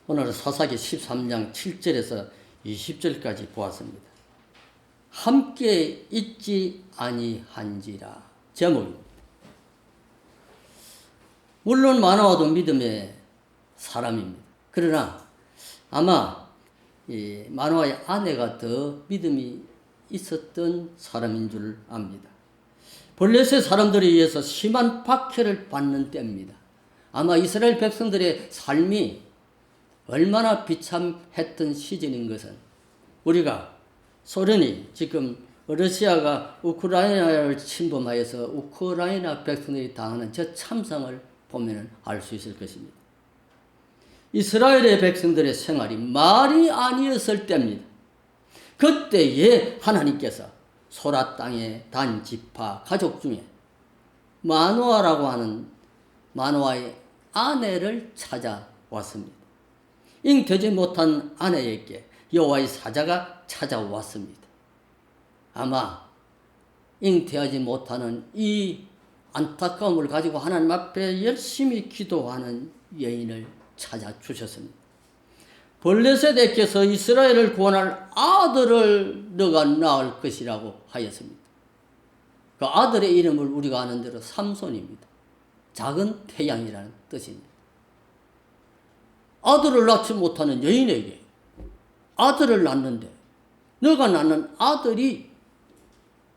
오늘은 사사기 13장 7절에서 20절까지 보았습니다. 함께 있지 아니한지라 제목입니다. 물론 마노아도 믿음의 사람입니다. 그러나 아마 이 마노아의 아내가 더 믿음이 있었던 사람인 줄 압니다. 블레셋 사람들에 의해서 심한 박해를 받는 때입니다. 아마 이스라엘 백성들의 삶이 얼마나 비참했던 시즌인 것은 우리가 소련이 지금 러시아가 우크라이나를 침범하여서 우크라이나 백성들이 당하는 저 참상을 보면 알 수 있을 것입니다. 이스라엘의 백성들의 생활이 말이 아니었을 때입니다. 그때에 하나님께서 소라 땅의 단 지파 가족 중에 마노아라고 하는 마노아의 아내를 찾아왔습니다. 잉되지 못한 아내에게 여호와의 사자가 찾아왔습니다. 아마 잉태하지 못하는 이 안타까움을 가지고 하나님 앞에 열심히 기도하는 여인을 찾아주셨습니다. 블레셋에게서 이스라엘을 구원할 아들을 너가 낳을 것이라고 하였습니다. 그 아들의 이름을 우리가 아는 대로 삼손입니다. 작은 태양이라는 뜻입니다. 아들을 낳지 못하는 여인에게 아들을 낳는데 너가 낳는 아들이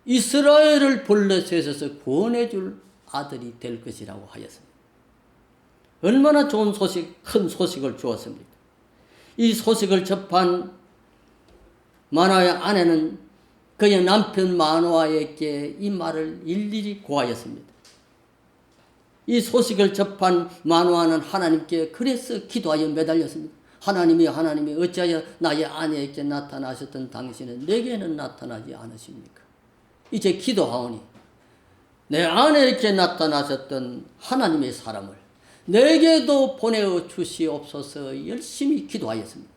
이스라엘을 블레셋에서 구원해 줄 아들이 될 것이라고 하였습니다. 얼마나 좋은 소식, 큰 소식을 주었습니까? 이 소식을 접한 마노아의 아내는 그의 남편 마노아에게 이 말을 일일이 고하였습니다. 이 소식을 접한 마노아는 하나님께 그래서 기도하여 매달렸습니다. 하나님이 어찌하여 나의 아내에게 나타나셨던 당신은 내게는 나타나지 않으십니까? 이제 기도하오니 내 아내에게 나타나셨던 하나님의 사람을 내게도 보내어 주시옵소서 열심히 기도하였습니다.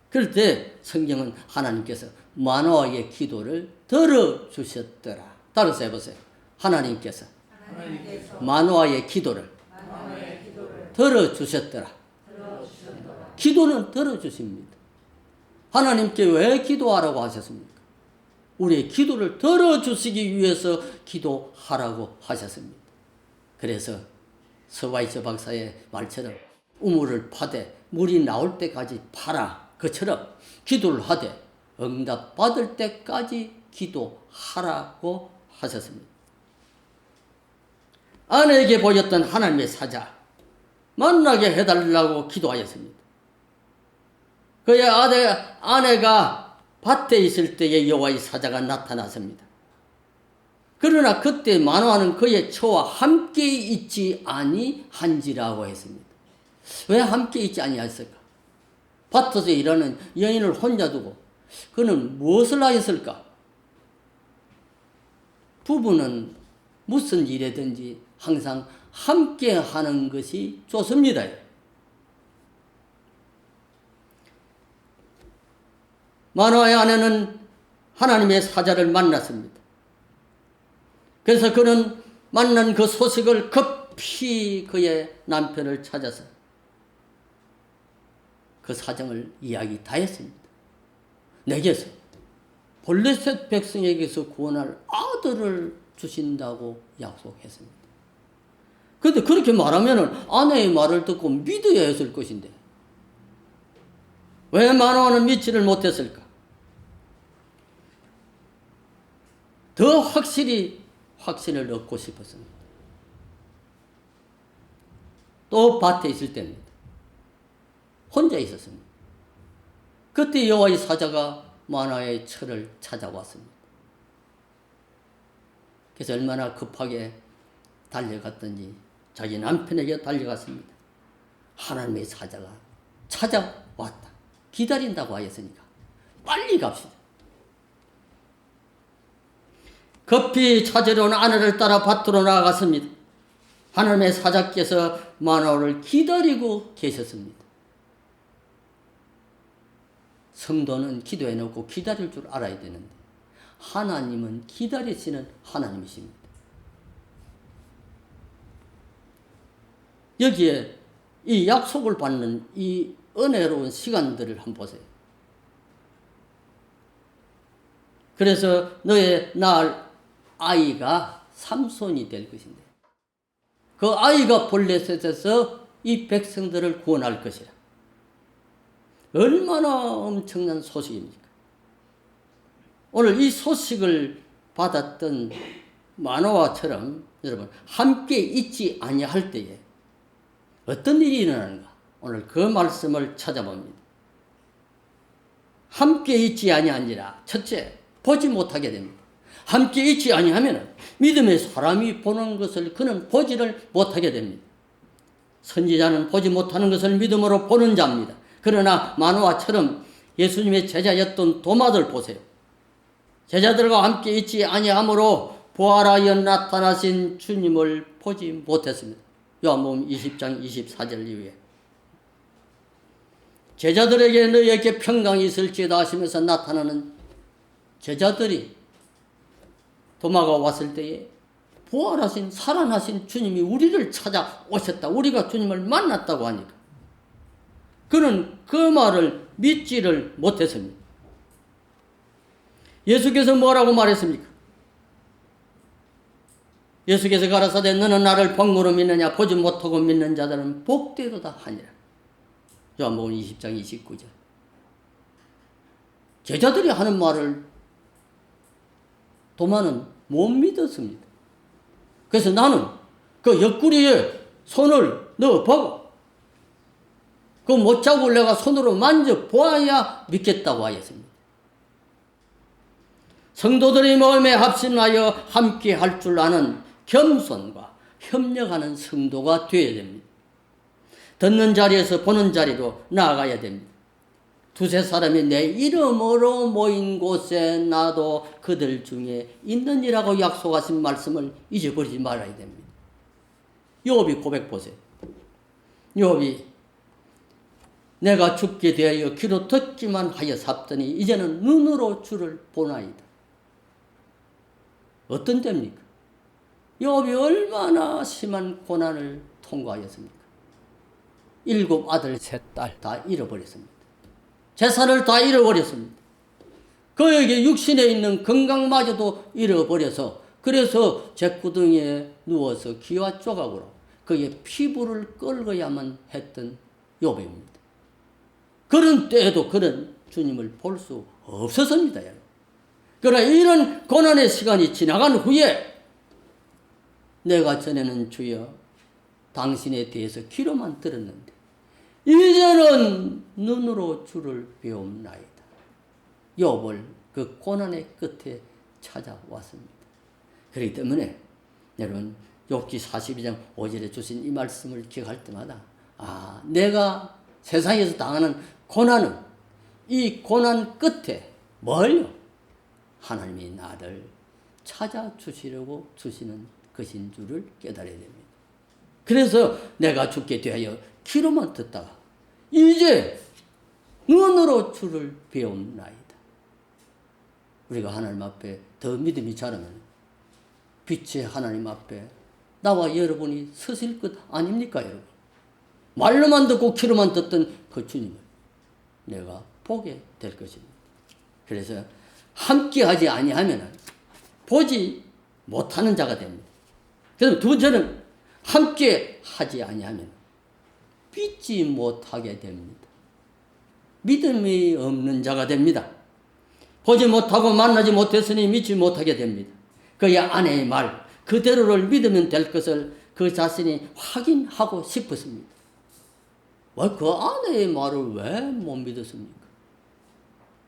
그럴 때 성경은 하나님께서 마노아의 기도를 들어주셨더라. 따라서 해보세요. 하나님께서 마노아의 기도를 들어주셨더라. 기도는 들어주십니다. 하나님께 왜 기도하라고 하셨습니까? 우리의 기도를 들어주시기 위해서 기도하라고 하셨습니다. 그래서 서바이처 박사의 말처럼 우물을 파되 물이 나올 때까지 파라. 그처럼 기도를 하되 응답받을 때까지 기도하라고 하셨습니다. 아내에게 보였던 하나님의 사자 만나게 해달라고 기도하였습니다. 그의 아내가 밭에 있을 때에 여호와의 사자가 나타났습니다. 그러나 그때 마노아는 그의 처와 함께 있지 아니한지라고 했습니다. 왜 함께 있지 아니했을까? 밭에서 일하는 여인을 혼자 두고 그는 무엇을 하였을까? 부부는 무슨 일이든지 항상 함께 하는 것이 좋습니다. 마노아의 아내는 하나님의 사자를 만났습니다. 그래서 그는 만난 그 소식을 급히 그의 남편을 찾아서 그 사정을 이야기 다 했습니다. 내게서 블레셋 백성에게서 구원할 아들을 주신다고 약속했습니다. 그런데 그렇게 말하면 아내의 말을 듣고 믿어야 했을 것인데 왜 마노아는 믿지를 못했을까? 더 확실히 확신을 얻고 싶었습니다. 또 밭에 있을 때입니다. 혼자 있었습니다. 그때 여호와의 사자가 마노아의 처를 찾아왔습니다. 그래서 얼마나 급하게 달려갔던지 자기 남편에게 달려갔습니다. 하나님의 사자가 찾아왔다. 기다린다고 하였으니까 빨리 갑시다. 급히 찾으러 온 아내를 따라 밭으로 나아갔습니다. 하나님의 사자께서 마노아를 기다리고 계셨습니다. 성도는 기도해놓고 기다릴 줄 알아야 되는데 하나님은 기다리시는 하나님이십니다. 여기에 이 약속을 받는 이 은혜로운 시간들을 한번 보세요. 그래서 너의 낳을 아이가 삼손이 될 것인데 그 아이가 볼레셋에서 이 백성들을 구원할 것이라. 얼마나 엄청난 소식입니까? 오늘 이 소식을 받았던 마노아처럼 여러분 함께 있지 아니할 때에 어떤 일이 일어나는가? 오늘 그 말씀을 찾아봅니다. 함께 있지 아니하니라. 첫째, 보지 못하게 됩니다. 함께 있지 아니하면 믿음의 사람이 보는 것을 그는 보지를 못하게 됩니다. 선지자는 보지 못하는 것을 믿음으로 보는 자입니다. 그러나 마노아처럼 예수님의 제자였던 도마들 보세요. 제자들과 함께 있지 아니하므로 부활하여 나타나신 주님을 보지 못했습니다. 요한복음 20장 24절 이후에 제자들에게 너희에게 평강이 있을지어다 하시면서 나타나는 제자들이 도마가 왔을 때에 부활하신 살아나신 주님이 우리를 찾아오셨다. 우리가 주님을 만났다고 하니까 그는 그 말을 믿지를 못했습니다. 예수께서 뭐라고 말했습니까? 예수께서 가라사대 너는 나를 본거로 믿느냐 보지 못하고 믿는 자들은 복되도다 하니라. 요한복음 20장 29절. 제자들이 하는 말을 도마는 못 믿었습니다. 그래서 나는 그 옆구리에 손을 넣어보고 그 못자국을 내가 손으로 만져보아야 믿겠다고 하였습니다. 성도들의 마음에 합심하여 함께 할 줄 아는 겸손과 협력하는 성도가 되어야 됩니다. 듣는 자리에서 보는 자리로 나아가야 됩니다. 두세 사람이 내 이름으로 모인 곳에 나도 그들 중에 있느니라고 약속하신 말씀을 잊어버리지 말아야 됩니다. 욥이 고백 보세요. 욥이 내가 죽게 되어 귀로 듣기만 하여 삽더니 이제는 눈으로 주를 보나이다. 어떤 때입니까? 욥이 얼마나 심한 고난을 통과하였습니까? 7 아들 3 딸 다 잃어버렸습니다. 재산을 다 잃어버렸습니다. 그에게 육신에 있는 건강마저도 잃어버려서 그래서 잿구덩이에 누워서 기와 조각으로 그의 피부를 긁어야만 했던 욥입니다. 그런 때에도 그는 주님을 볼 수 없었습니다. 여러분. 그러나 이런 고난의 시간이 지나간 후에 내가 전에는 주여 당신에 대해서 귀로만 들었는데 이제는 눈으로 주를 배움나이다. 욥을 그 고난의 끝에 찾아왔습니다. 그렇기 때문에 여러분 욥기 42장 5절에 주신 이 말씀을 기억할 때마다 내가 세상에서 당하는 고난은 이 고난 끝에 뭘요? 하나님이 나를 찾아주시려고 주시는 것인 줄을 깨달아야 됩니다. 그래서 내가 죽게 되어 귀로만 듣다가 이제 눈으로 주를 배움나이다. 우리가 하나님 앞에 더 믿음이 자라면 빛의 하나님 앞에 나와 여러분이 서실 것 아닙니까, 여러분? 말로만 듣고 귀로만 듣던 그 주님을 내가 보게 될 것입니다. 그래서 함께하지 아니하면 보지 못하는 자가 됩니다. 그래서 두 번째는 함께하지 아니하면 믿지 못하게 됩니다. 믿음이 없는 자가 됩니다. 보지 못하고 만나지 못했으니 믿지 못하게 됩니다. 그의 아내의 말 그대로를 믿으면 될 것을 그 자신이 확인하고 싶었습니다. 그 아내의 말을 왜 못 믿었습니까?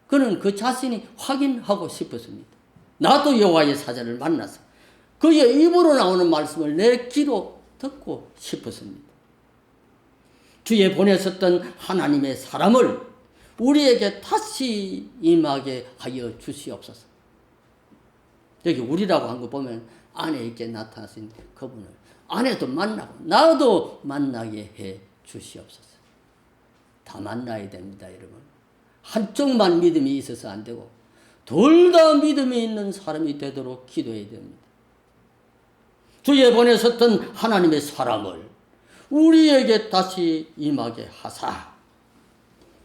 그는 그 자신이 확인하고 싶었습니다. 나도 여호와의 사자를 만나서 그의 입으로 나오는 말씀을 내 귀로 듣고 싶었습니다. 주에 보내셨던 하나님의 사람을 우리에게 다시 임하게 하여 주시옵소서. 여기 우리라고 한 거 보면 아내에게 나타나신 그분을 아내도 만나고 나도 만나게 해 주시옵소서. 다 만나야 됩니다, 여러분. 한쪽만 믿음이 있어서 안 되고 둘 다 믿음이 있는 사람이 되도록 기도해야 됩니다. 주에 보내셨던 하나님의 사람을 우리에게 다시 임하게 하사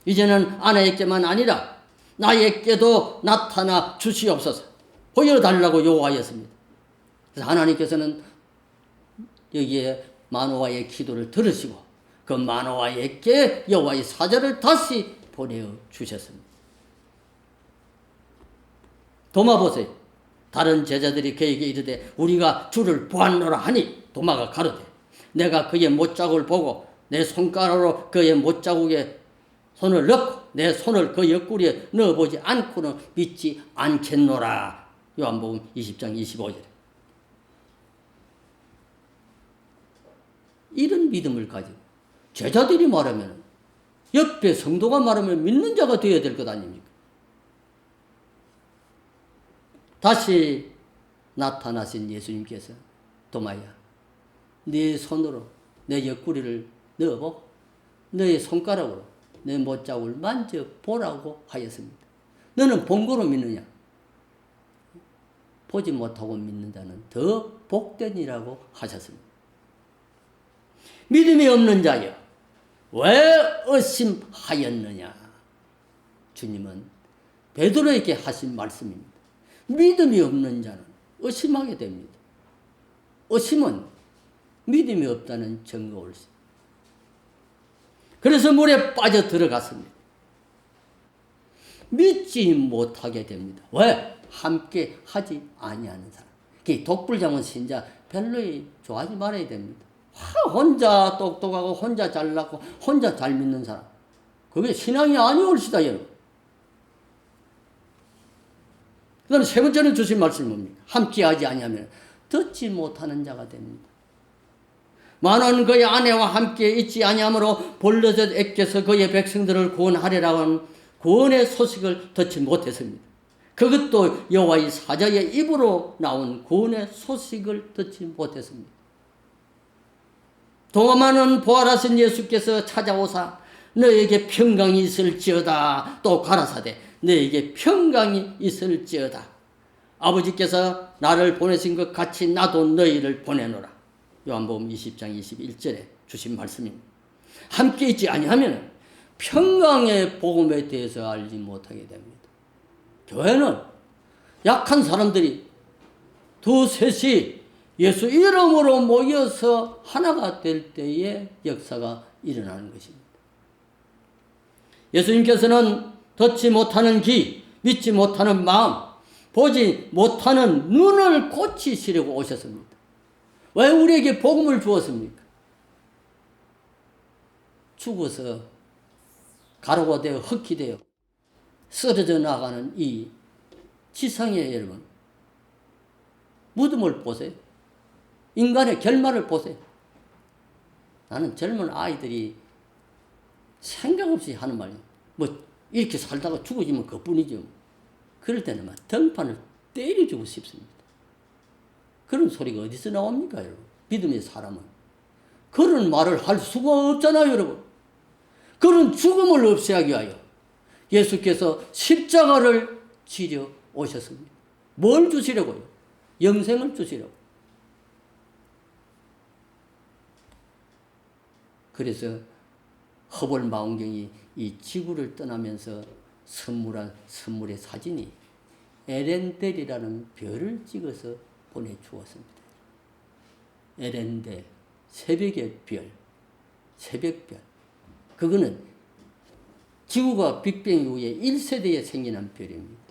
이제는 아내에게만 아니라 나에게도 나타나 주시옵소서 보여달라고 요구하였습니다. 그래서 하나님께서는 여기에 마노아의 기도를 들으시고 그 마노아에게 여호와의 사자를 다시 보내주셨습니다. 도마 보세요. 다른 제자들이 그에게 이르되 우리가 주를 보았노라 하니 도마가 가로되 내가 그의 못자국을 보고 내 손가락으로 그의 못자국에 손을 넣고 내 손을 그 옆구리에 넣어보지 않고는 믿지 않겠노라. 요한복음 20장 25절에 이런 믿음을 가지고 제자들이 말하면 옆에 성도가 말하면 믿는 자가 되어야 될 것 아닙니까? 다시 나타나신 예수님께서 도마야 네 손으로 내 옆구리를 넣어보고 너의 손가락으로 내 못자국을 만져보라고 하였습니다. 너는 본 거로 믿느냐? 보지 못하고 믿는 자는 더 복되니라고 하셨습니다. 믿음이 없는 자여 왜 의심하였느냐? 주님은 베드로에게 하신 말씀입니다. 믿음이 없는 자는 의심하게 됩니다. 의심은 믿음이 없다는 증거일세. 그래서 물에 빠져 들어갔습니다. 믿지 못하게 됩니다. 왜? 함께 하지 아니하는 사람. 독불장군 신자 별로 좋아하지 말아야 됩니다. 혼자 똑똑하고 혼자 잘나고 혼자 잘 믿는 사람. 그게 신앙이 아니올시다 여러분. 그 다음에 세 번째는 주신 말씀이 뭡니까? 함께하지 아니하면 듣지 못하는 자가 됩니다. 만원 그의 아내와 함께 있지 아니하므로 볼르젓 애께서 그의 백성들을 구원하리라고 하는 구원의 소식을 듣지 못했습니다. 그것도 여호와의 사자의 입으로 나온 구원의 소식을 듣지 못했습니다. 도마는 부활하신 예수께서 찾아오사 너에게 평강이 있을지어다 또 가라사대 너에게 평강이 있을지어다. 아버지께서 나를 보내신 것 같이 나도 너희를 보내노라. 요한복음 20장 21절에 주신 말씀입니다. 함께 있지 아니하면 평강의 복음에 대해서 알지 못하게 됩니다. 교회는 약한 사람들이 두셋이 예수 이름으로 모여서 하나가 될 때의 역사가 일어나는 것입니다. 예수님께서는 듣지 못하는 귀, 믿지 못하는 마음, 보지 못하는 눈을 고치시려고 오셨습니다. 왜 우리에게 복음을 주었습니까? 죽어서 가루가 되어 흙이 되어 쓰러져 나가는 이 지상에 여러분 무덤을 보세요. 인간의 결말을 보세요. 나는 젊은 아이들이 생각 없이 하는 말이에요. 뭐 이렇게 살다가 죽어지면 그뿐이죠. 그럴 때는 막 등판을 때려주고 싶습니다. 그런 소리가 어디서 나옵니까 여러분? 믿음의 사람은. 그런 말을 할 수가 없잖아요 여러분. 그런 죽음을 없애하기 위하여 예수께서 십자가를 지려 오셨습니다. 뭘 주시려고요? 영생을 주시려고. 그래서 허벌 망원경이 이 지구를 떠나면서 선물한 선물의 사진이 에렌델이라는 별을 찍어서 보내주었습니다. 에렌델, 새벽의 별, 새벽별. 그거는 지구가 빅뱅 이후에 1세대에 생겨난 별입니다.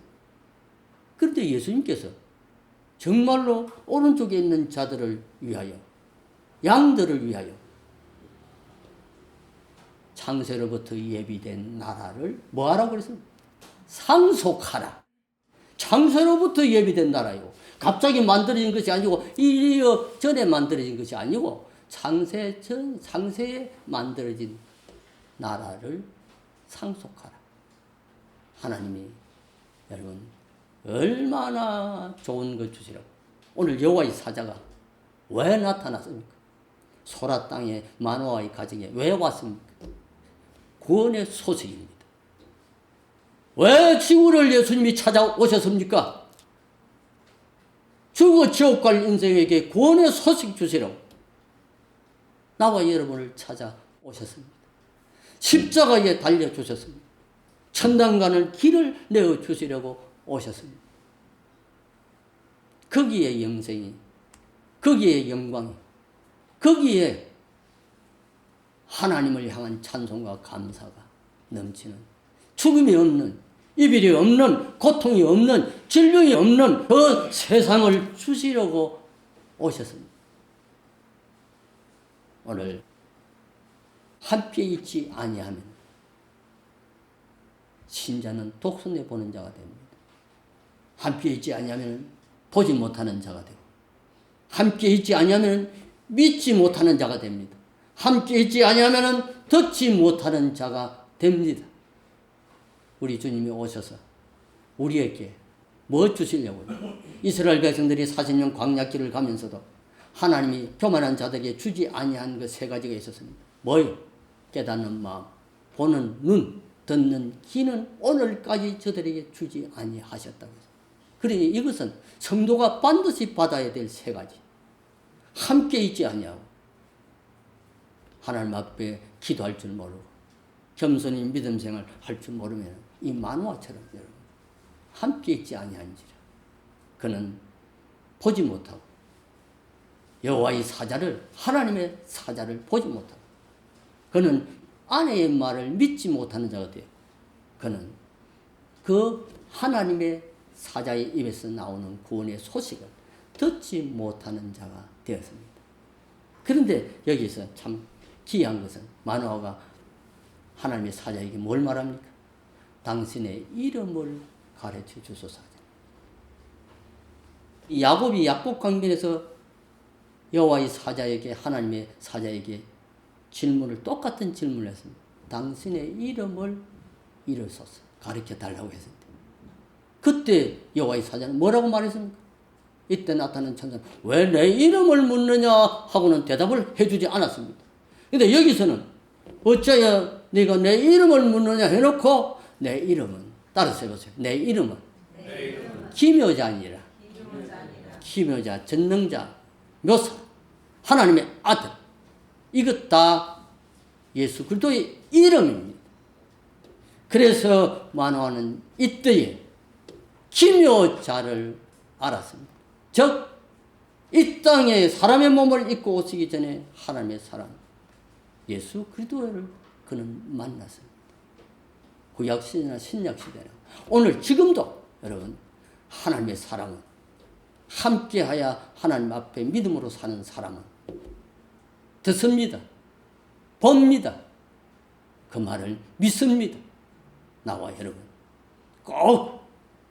그런데 예수님께서 정말로 오른쪽에 있는 자들을 위하여, 양들을 위하여 창세로부터 예비된 나라를 뭐하라고 그랬습니까? 상속하라. 창세로부터 예비된 나라요. 갑자기 만들어진 것이 아니고 1년 전에 만들어진 것이 아니고 창세에 만들어진 나라를 상속하라. 하나님이 여러분 얼마나 좋은 것 주시라고. 오늘 여호와의 사자가 왜 나타났습니까? 소라 땅에 마노아의 가정에 왜 왔습니까? 구원의 소식입니다. 왜 지구를 예수님이 찾아오셨습니까? 죽어 지옥 갈 인생에게 구원의 소식 주시라고 나와 여러분을 찾아오셨습니다. 십자가에 달려주셨습니다. 천당 가는 길을 내어 주시려고 오셨습니다. 거기에 영생이, 거기에 영광이, 거기에 하나님을 향한 찬송과 감사가 넘치는, 죽음이 없는, 이별이 없는, 고통이 없는, 질병이 없는 그 세상을 주시려고 오셨습니다. 오늘 함께 있지 아니하면 신자는 독선에 보는 자가 됩니다. 함께 있지 아니하면 보지 못하는 자가 되고, 함께 있지 아니하면 믿지 못하는 자가 됩니다. 함께 있지 아니하면 듣지 못하는 자가 됩니다. 우리 주님이 오셔서 우리에게 뭐 주시려고요? 이스라엘 백성들이 40년 광야길을 가면서도 하나님이 교만한 자들에게 주지 아니한 그 세 가지가 있었습니다. 뭐요? 깨닫는 마음, 보는 눈, 듣는 귀는 오늘까지 저들에게 주지 아니하셨다고 했습니다. 그러니 이것은 성도가 반드시 받아야 될 세 가지. 함께 있지 아니하고, 하나님 앞에 기도할 줄 모르고, 겸손히 믿음 생활 할 줄 모르면 이 만화처럼 여러분 함께 있지 아니한지라. 그는 보지 못하고 여호와의 사자를, 하나님의 사자를 보지 못하고, 그는 아내의 말을 믿지 못하는 자가 되어, 그는 그 하나님의 사자의 입에서 나오는 구원의 소식을 듣지 못하는 자가 되었습니다. 그런데 여기서 참 기이한 것은 마노아가 하나님의 사자에게 뭘 말합니까? 당신의 이름을 가르쳐 주소서. 야곱이 약복 강변에서 여호와의 사자에게, 하나님의 사자에게 똑같은 질문을 했습니다. 당신의 이름을 이르소서, 가르쳐 달라고 했습니다. 그때 여호와의 사자는 뭐라고 말했습니까? 이때 나타난 천사는 왜 내 이름을 묻느냐 하고는 대답을 해주지 않았습니다. 근데 여기서는 어찌하여 네가 내 이름을 묻느냐 해놓고, 내 이름은, 따라서 해보세요. 내 이름은 기묘자니라. 기묘자, 전능자, 묘사, 하나님의 아들. 이것 다 예수 그리스도의 이름입니다. 그래서 마노아는 이때에 기묘자를 알았습니다. 즉, 이 땅에 사람의 몸을 입고 오시기 전에 하나님의 사람 예수 그리스도를 그는 만났습니다. 구약시대나 신약시대나 오늘 지금도 여러분 하나님의 사람은, 함께하여 하나님 앞에 믿음으로 사는 사람은 듣습니다. 봅니다. 그 말을 믿습니다. 나와 여러분 꼭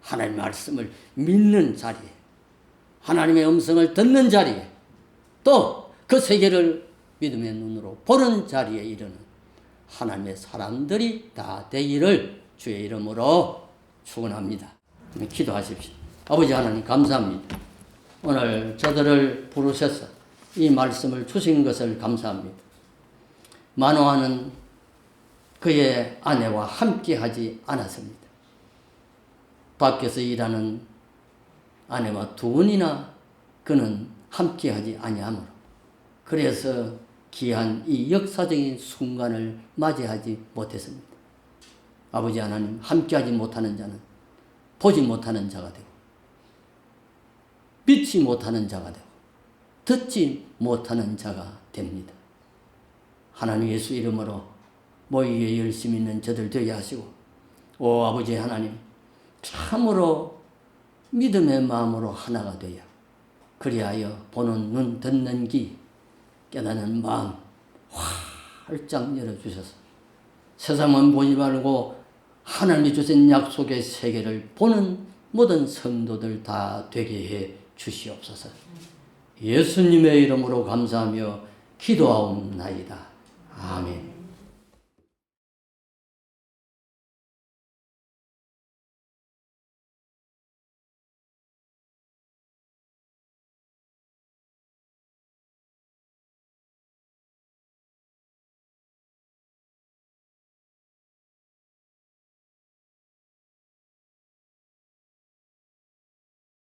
하나님의 말씀을 믿는 자리에, 하나님의 음성을 듣는 자리에, 또 그 세계를 믿음의 눈으로 보는 자리에 이르는 하나님의 사람들이 다 되기를 주의 이름으로 축원합니다. 기도하십시오. 아버지 하나님 감사합니다. 오늘 저들을 부르셔서 이 말씀을 주신 것을 감사합니다. 마노아는 그의 아내와 함께하지 않았습니다. 밖에서 일하는 아내와 두 번이나 그는 함께하지 아니하므로, 그래서 귀한 이 역사적인 순간을 맞이하지 못했습니다. 아버지 하나님, 함께하지 못하는 자는 보지 못하는 자가 되고, 믿지 못하는 자가 되고, 듣지 못하는 자가 됩니다. 하나님 예수 이름으로 모이기에 열심히 있는 저들 되게 하시고, 오 아버지 하나님, 참으로 믿음의 마음으로 하나가 되어 그리하여 보는 눈, 듣는 귀, 깨닫는 마음 활짝 열어주셔서 세상만 보지 말고 하나님이 주신 약속의 세계를 보는 모든 성도들 다 되게 해 주시옵소서. 예수님의 이름으로 감사하며 기도하옵나이다. 아멘.